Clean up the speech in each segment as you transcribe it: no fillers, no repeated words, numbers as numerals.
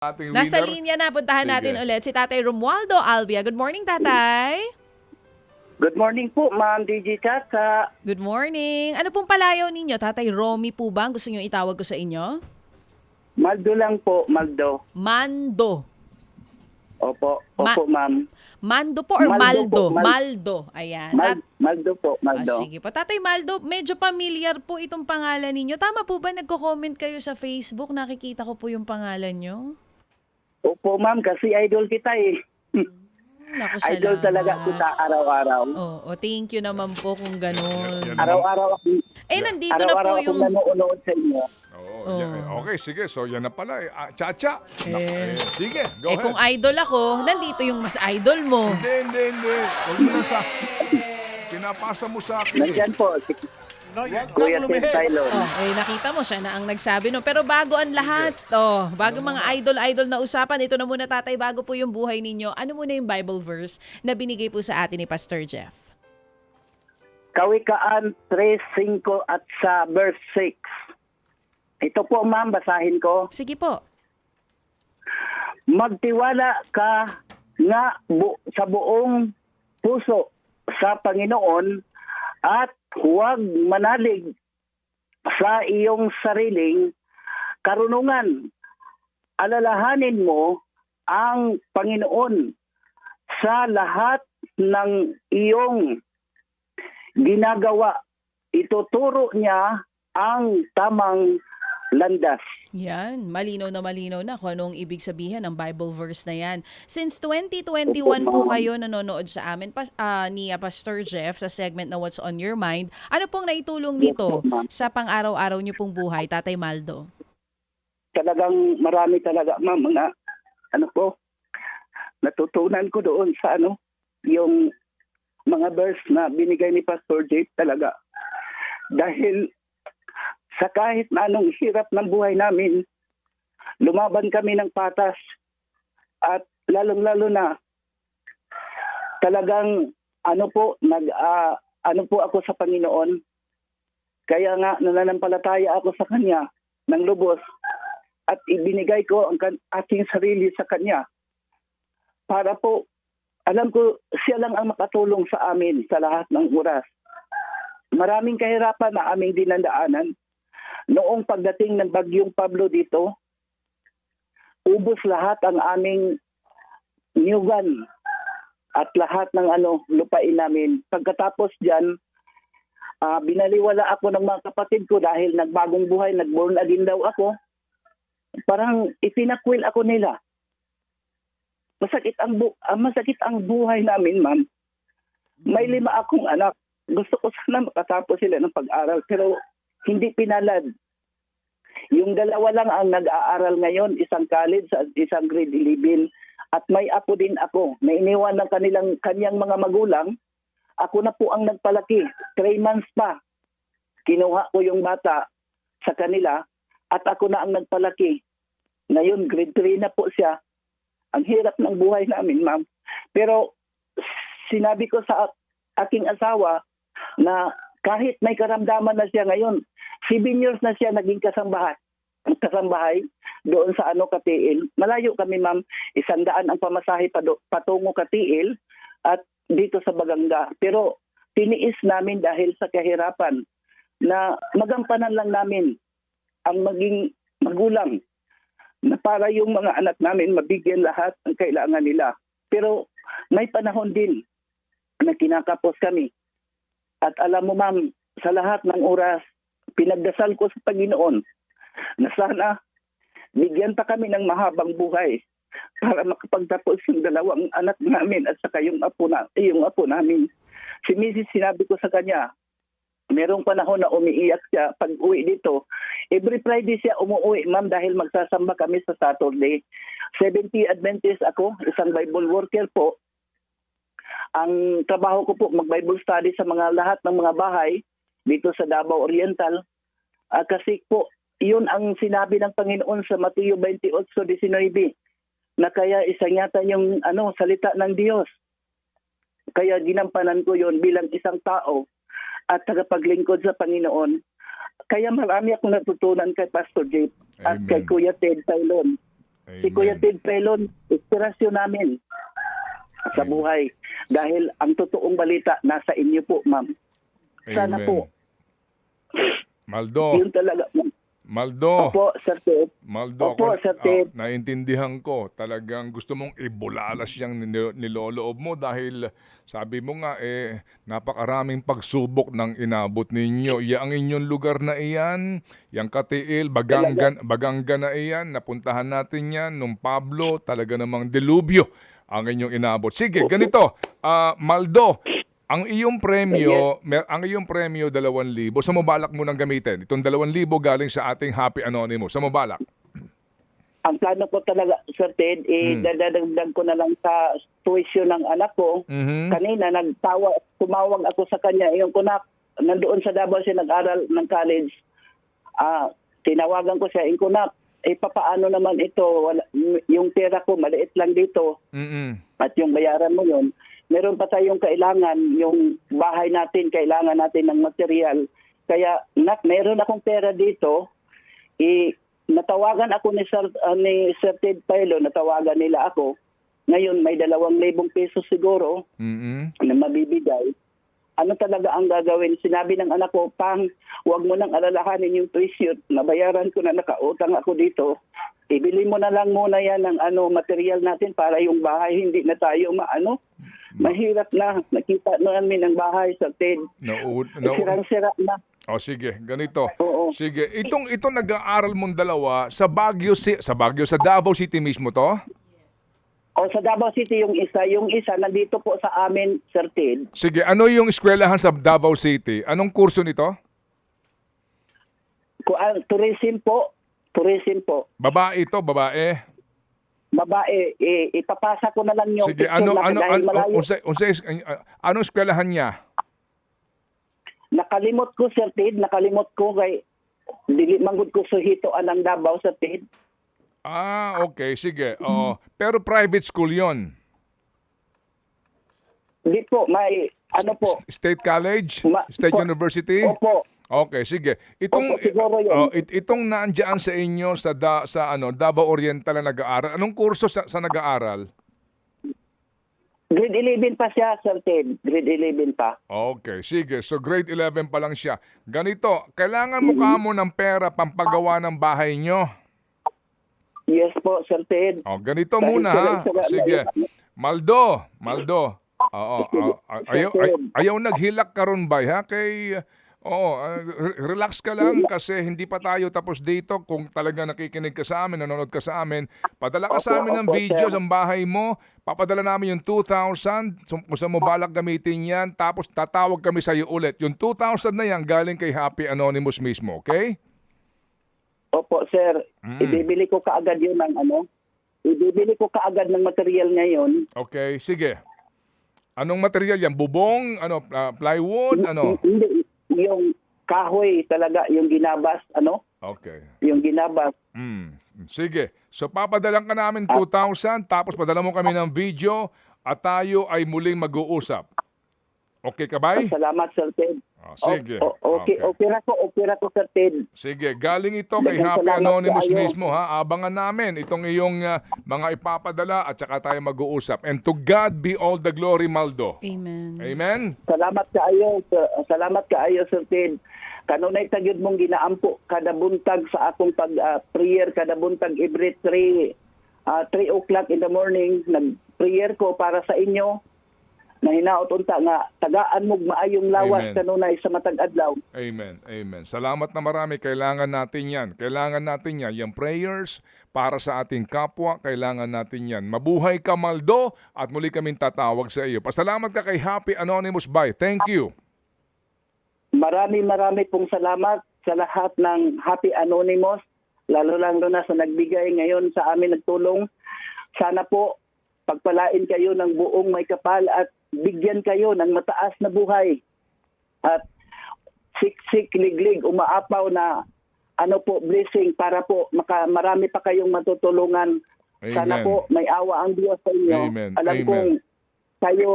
Ating Nasa winner. linya na, puntahan natin Sige. ulit si Tatay Romualdo Albia. Good morning, Tatay. Good morning po, Ma'am DJ Chacha. Good morning. Ano pong palayaw ninyo? Tatay Romy po ba? Gusto nyo itawag ko sa inyo? Maldo lang po, Maldo. Mando. Opo, Ma- opo, Ma'am. Mando po or Maldo Maldo? po, Maldo. Ayan. Maldo po, Maldo. Sige po. Tatay Maldo, medyo familiar po itong pangalan ninyo. Tama po ba nagko-comment kayo sa Facebook? Nakikita ko po yung pangalan nyo. Opo, Ma'am, kasi idol kita eh. Naku, Idol salamat. talaga kita araw-araw. Oo, thank you naman po kung ganun. Yan. Araw-araw ako, Nandito na po araw-araw yung... akong nanonood sa inyo. Oo, okay, sige. So, yan na pala. Chacha. Sige, go ahead. Kung idol ako, nandito yung mas idol mo. Hindi. Huwag mo lang sa... Pinapasa mo sa akin eh. Nandyan po, si Kuya Ted Tylon. Nakita mo, siya na ang nagsabi. No? Pero bago ang lahat, bago mga idol-idol na usapan, ito na muna tatay, bago po yung buhay ninyo, ano muna yung Bible verse na binigay po sa atin ni Pastor Jeff? Kawikaan 3:5 at sa verse 6. Ito po, Ma'am, basahin ko. Sige po. Magtiwala ka nga sa buong puso sa Panginoon at huwag manalig sa iyong sariling karunungan. Alalahanin mo ang Panginoon sa lahat ng iyong ginagawa. Ituturo niya ang tamang landas. Yan, malinaw na kung anong ibig sabihin ng Bible verse na yan. Since 2021 po kayo nanonood sa amin ni Pastor Jeff sa segment na What's on Your Mind. Ano pong naitulong nito sa pang-araw-araw niyo pong buhay, Tatay Maldo? Talagang marami talaga, Ma'am, mga natutunan ko doon sa yung mga verse na binigay ni Pastor Jeff talaga. Dahil sa kahit na anong hirap ng buhay namin, lumaban kami ng patas at lalong-lalo na talagang ako sa Panginoon. Kaya nga nananampalataya ako sa Kanya ng lubos at ibinigay ko ang aking sarili sa Kanya para po alam ko siya lang ang makatulong sa amin sa lahat ng oras. Maraming kahirapan na aming dinadaanan. Noong pagdating ng Bagyong Pablo dito, ubos lahat ang aming niyugan at lahat ng lupain namin. Pagkatapos diyan, binaliwala ako ng mga kapatid ko dahil nagbagong buhay, nagborn again daw ako. Parang itinakwil ako nila. Masakit ang buhay namin, Ma'am. May 5 akong anak. Gusto ko sana makatapos sila ng pag-aral pero hindi pinalad. Yung 2 lang ang nag-aaral ngayon, isang college at isang grade 11. At may apo din ako. Na iniwan ng kanyang mga magulang. Ako na po ang nagpalaki. 3 months pa. Kinuha ko yung bata sa kanila at ako na ang nagpalaki. Ngayon, grade 3 na po siya. Ang hirap ng buhay namin, Ma'am. Pero sinabi ko sa aking asawa na kahit may karamdaman na siya ngayon, 7 years na siya naging kasambahay doon sa Katiil. Malayo kami, Ma'am. 100 ang pamasahe patungo Katiil at dito sa Baganga. Pero tiniis namin dahil sa kahirapan na magampanan lang namin ang maging magulang na para yung mga anak namin mabigyan lahat ng kailangan nila. Pero may panahon din na kinakapos kami. At alam mo, Ma'am, sa lahat ng oras, pinagdasal ko sa Panginoon na sana bigyan pa kami ng mahabang buhay para makapagtapos yung 2 anak namin at saka yung apo namin. Si Mrs. sinabi ko sa kanya, merong panahon na umiiyak siya pag uwi dito. Every Friday siya umuwi, Ma'am, dahil magsasamba kami sa Saturday. 70 Adventist ako, isang Bible worker po. Ang trabaho ko po, mag-Bible study sa lahat ng mga bahay dito sa Davao Oriental. Kasi po, yun ang sinabi ng Panginoon sa Mateo 28:19 na kaya isangatan yung salita ng Diyos. Kaya ginampanan ko yun bilang isang tao at tagapaglingkod sa Panginoon. Kaya marami akong natutunan kay Pastor Jeff at kay Kuya Ted Tylon. Si Amen. Kuya Ted Pelon, inspirasyon namin sa Amen. buhay. Dahil ang totoong balita nasa inyo po, ma'am. Sana Amen. po, Maldo, yun talaga. Maldo. Opo, Sir Ted. Maldo, Opo, Sir Ted. naiintindihan ko. Talagang gusto mong ibulalas yung niloloob mo dahil sabi mo nga, napakaraming pagsubok ng inabot ninyo. Ang inyong lugar na iyan, yung Katiil, Baganga na iyan, napuntahan natin yan, nung Pablo, talaga namang delubyo ang inyong inabot. Sige, ganito, Maldo, ang iyong premyo, 2,000, sa mabalak mo nang gamitin. Itong 2,000 galing sa ating Happy Anonymous. Sa mabalak. Ang plano ko talaga, Sir Ted, dadagdag ko na lang sa tuition ng anak ko. Mhm. Kanina, tumawag ako sa kanya. Yung kunak, nandoon sa Davao siya nag-aral ng college. Tinawagan ko siya, yung kunak, papaano naman ito? Yung pera ko, maliit lang dito. Mhm. At yung bayaran mo yun, meron pa tayong kailangan, yung bahay natin, kailangan natin ng material. Kaya, meron akong pera dito. Natawagan ako ni Sir Ted Pailo, natawagan nila ako. Ngayon, may 2,000 pesos siguro Mhm. na mabibigay. Ano talaga ang gagawin? Sinabi ng anak ko, huwag mo nang alalahanin yung tuition. Nabayaran ko na, nakautang ako dito. Ibili mo na lang muna yan ng material natin para yung bahay hindi na tayo mahirap na. Nakita namin ang bahay sa Ted. Sirang-sira na. O sige, ganito. Oo. Sige, itong nag-aaral mong dalawa sa sa Davao City mismo to? O sa Davao City yung isa nandito po sa amin, Sir Ted. Sige, ano yung eskwelahan sa Davao City? Anong kurso nito? Tourism po. Babae ito, babae. Babae, ipapasa ko na lang yung Sige, picture dahil malayo. anong eskwelahan niya? Nakalimot ko, Sir Ted, kay dili manggod ko suhitoan ang Davao, Sir Ted. Okay, sige. Oo. Pero private school 'yon. Di po, may po. State College? Ma- State po- University? Opo. Okay, sige. Opo, siguro yun. Itong nandiyan sa inyo sa Davao Oriental na nag-aaral. Anong kurso sa nag-aaral? Grade 11 pa siya, Sir Ted. Grade 11 pa. Okay, sige. So grade 11 pa lang siya. Ganito, kailangan mo kamo ng pera pampagawa ng bahay nyo. Yes po, Sir Ted. Ganito Dahil muna ha. sila- Sige. Maldo. Ayaw naghilak karon ba ha kay relax ka lang kasi hindi pa tayo tapos dito. Kung talaga nakikinig ka sa amin, nanonood ka sa amin, padala ka sa amin ng Opo, videos sir. ang bahay mo. Papadala namin yung 2,000 kung saan mo balak gamitin yan. Tapos tatawag kami sa iyo ulit. Yung 2,000 na yan galing kay Happy Anonymous mismo, okay? Opo, Sir. Ibibili ko kaagad yun Ibibili ko kaagad ng material ngayon. Okay, sige. Anong material yan? Bubong? Plywood? Hindi, yung kahoy talaga, yung ginabas, Okay. yung ginabas. Sige. So papadalan ka namin 2,000 tapos padala mo kami ng video at tayo ay muling mag-uusap. Okay ka ba? Salamat, Sir Ted. Sige. Okay ra ko, Sir Ted. Sige, galing ito kay Daghang Happy salamat Anonymous kaayo. mismo ha. Abangan namin itong iyong mga ipapadala at saka tayo mag-uusap. And to God be all the glory, Maldo. Amen. Amen? Salamat kaayo, Sir Ted. Kanunay tagyod mong ginaampo kada buntag sa akong prayer kada buntag every 3 o'clock in the morning nag-prayer ko para sa inyo. Na hinaot unta nga tagaan mo maayong lawas Amen. kanunay sa matag adlaw. Amen. Amen. Salamat na marami. Kailangan natin yan. Kailangan natin yan. Yung prayers para sa ating kapwa, kailangan natin yan. Mabuhay ka, Maldo, at muli kaming tatawag sa iyo. Pasalamat ka kay Happy Anonymous. Bye. Thank you. Marami pong salamat sa lahat ng Happy Anonymous, lalo na sa nagbigay ngayon sa amin nagtulong. Sana po pagpalain kayo ng buong may kapal at bigyan kayo ng mataas na buhay. At siksik, liglig, umaapaw na blessing para po marami pa kayong matutulungan. Amen. Sana po may awa ang Diyos sa inyo. Amen. Alam Amen. kong kayo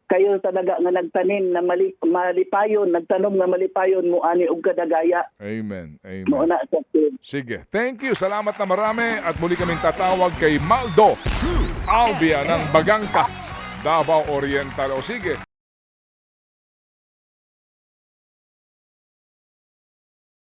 kayo talaga nga nagtanim na malipayon, nagtanom nga malipayon mo ani og kadagaya. Amen. Mo Amen. na sa Lord. Sige. Thank you. Salamat na marami. At muli kaming tatawag kay Maldo Albia ng Bagangka, Davao Oriental. O sige.